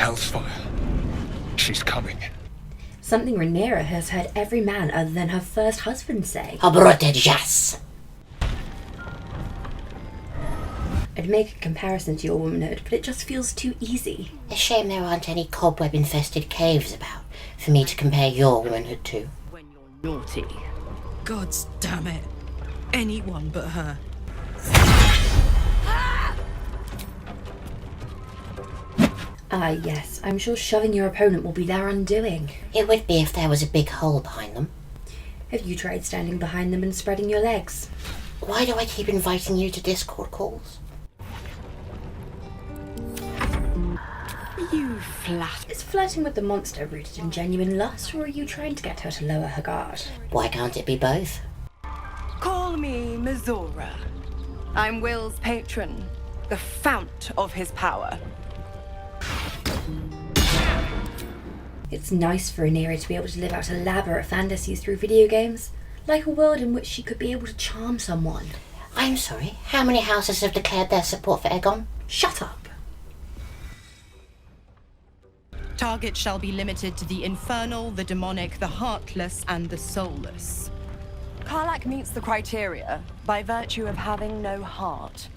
Hellfire. She's coming. Something Rhaenyra has heard every man other than her first husband say. Abrotejas. I'd make a comparison to your womanhood, but it just feels too easy. A shame there aren't any cobweb-infested caves about for me to compare your womanhood to. When you're naughty. Gods damn it. Anyone but her. Ah, yes, I'm sure shoving your opponent will be their undoing. It would be if there was a big hole behind them. Have you tried standing behind them and spreading your legs? Why do I keep inviting you to Discord calls? You flat. Is flirting with the monster rooted in genuine lust, or are you trying to get her to lower her guard? Why can't it be both? Call me Mizora. I'm Will's patron, the fount of his power. It's nice for Rhaenyra to be able to live out elaborate fantasies through video games, like a world in which she could be able to charm someone. I'm sorry, how many houses have declared their support for Aegon? Shut up! Targets shall be limited to the infernal, the demonic, the heartless, and the soulless. Karlach meets the criteria by virtue of having no heart.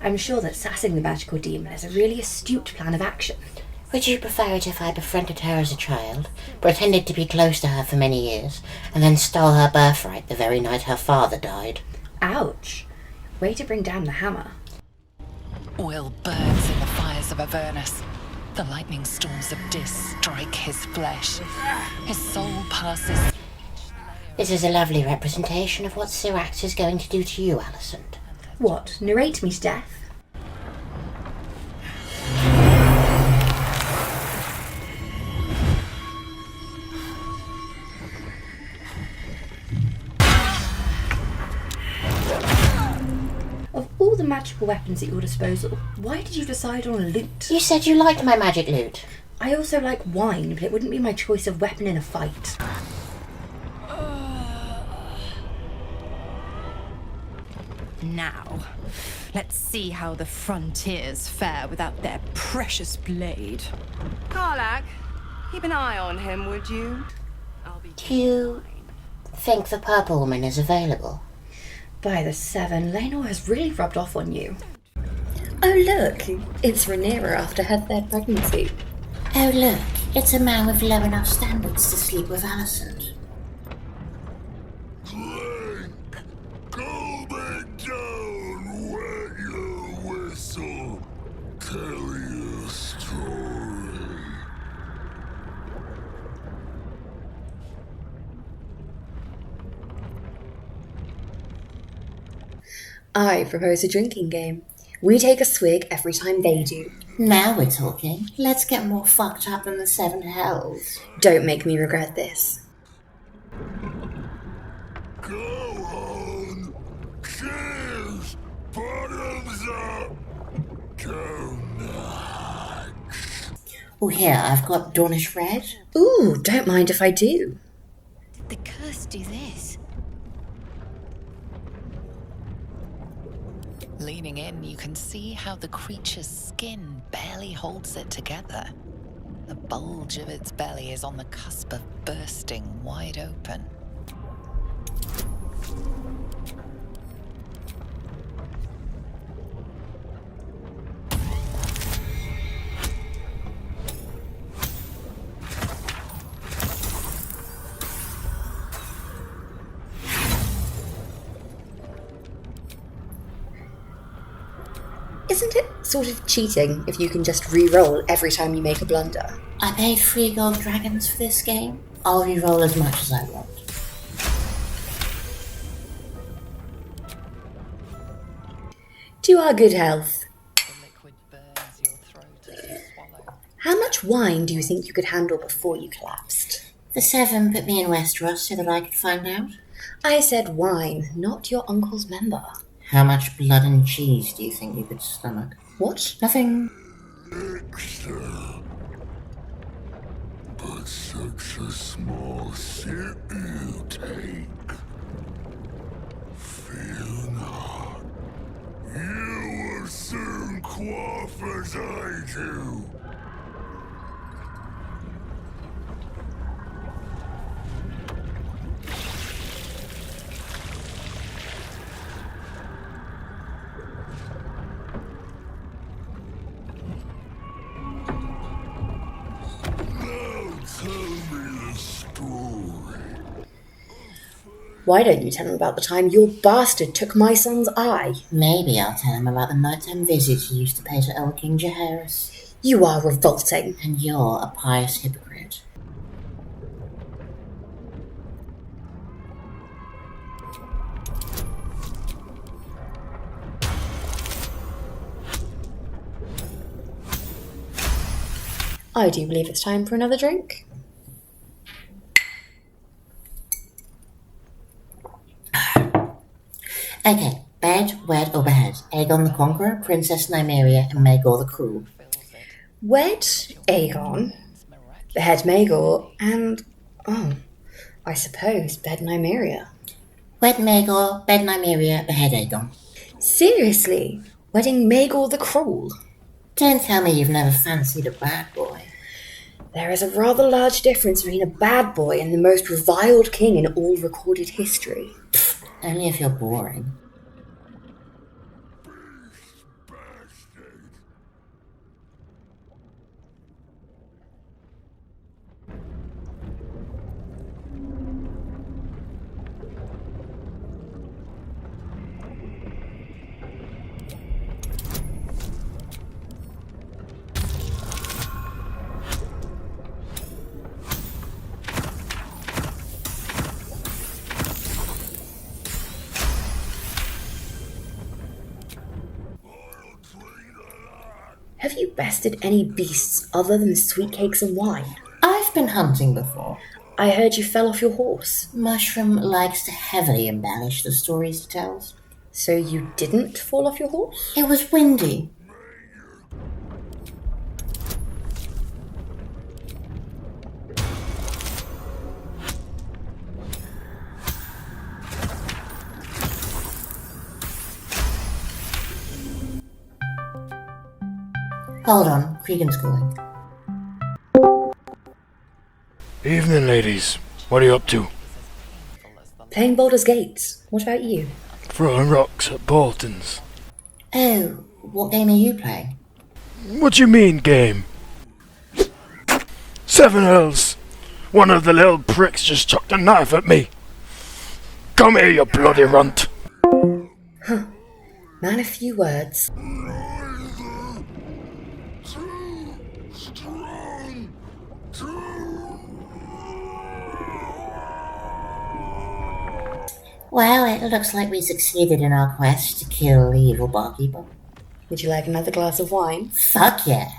I'm sure that sassing the magical demon is a really astute plan of action. Would you prefer it if I befriended her as a child, pretended to be close to her for many years, and then stole her birthright the very night her father died? Ouch. Way to bring down the hammer. Will burns in the fires of Avernus. The lightning storms of Dis strike his flesh. His soul passes. This is a lovely representation of what Syrax is going to do to you, Alicent. What, narrate me to death? Of all the magical weapons at your disposal, why did you decide on a lute? You said you liked my magic loot. I also like wine, but it wouldn't be my choice of weapon in a fight. Now, let's see how the frontiers fare without their precious blade. Karlach, keep an eye on him, would you? I'll be Do you think the purple woman is available? By the seven, Rhaenyra has really rubbed off on you. Oh look, it's Rhaenyra after her third pregnancy. Oh look, it's a man with low enough standards to sleep with Alicent. Clank! Go back down, wet your whistle. Tell your story. I propose a drinking game. We take a swig every time they do. Now we're talking. Let's get more fucked up than the Seven Hells. Don't make me regret this. Go on! Cheers! Bottoms up! Go nuts! Oh, here, I've got Dornish Red. Ooh, don't mind if I do. Did the curse do this? Leaning in, you can see how the creature's skin barely holds it together. The bulge of its belly is on the cusp of bursting wide open. Isn't it sort of cheating if you can just re-roll every time you make a blunder? I paid 3 gold dragons for this game. I'll re-roll as much as I want. To our good health. The liquid burns your throat as you swallow. How much wine do you think you could handle before you collapsed? The 7 put me in Westeros so that I could find out. I said wine, not your uncle's member. How much blood and cheese do you think you could stomach? What? Nothing. Extra. But such a small sip you take. Fear not. You will soon quaff as I do. Why don't you tell him about the time your bastard took my son's eye? Maybe I'll tell him about the nighttime visits you used to pay to old King Jaehaerys. You are revolting. And you're a pious hypocrite. I do believe it's time for another drink. Okay, bed, wed, or behead. Aegon the Conqueror, Princess Nymeria, and Maegor the Cruel. Wed Aegon, behead Maegor, and, I suppose bed Nymeria. Wed Maegor, bed Nymeria, behead Aegon. Seriously? Wedding Maegor the Cruel? Don't tell me you've never fancied a bad boy. There is a rather large difference between a bad boy and the most reviled king in all recorded history. Only if you're boring. Have you bested any beasts other than sweet cakes and wine? I've been hunting before. I heard you fell off your horse. Mushroom likes to heavily embellish the stories he tells. So you didn't fall off your horse? It was windy. Hold on, Cregan's calling. Evening, ladies. What are you up to? Playing Baldur's Gate. What about you? Throwing rocks at Boltons. Oh, what game are you playing? What you mean, game? 7 Hells! One of the little pricks just chucked a knife at me. Come here, you bloody runt. Man of few words. Well, it looks like we succeeded in our quest to kill the evil barkeeper. Would you like another glass of wine? Fuck yeah.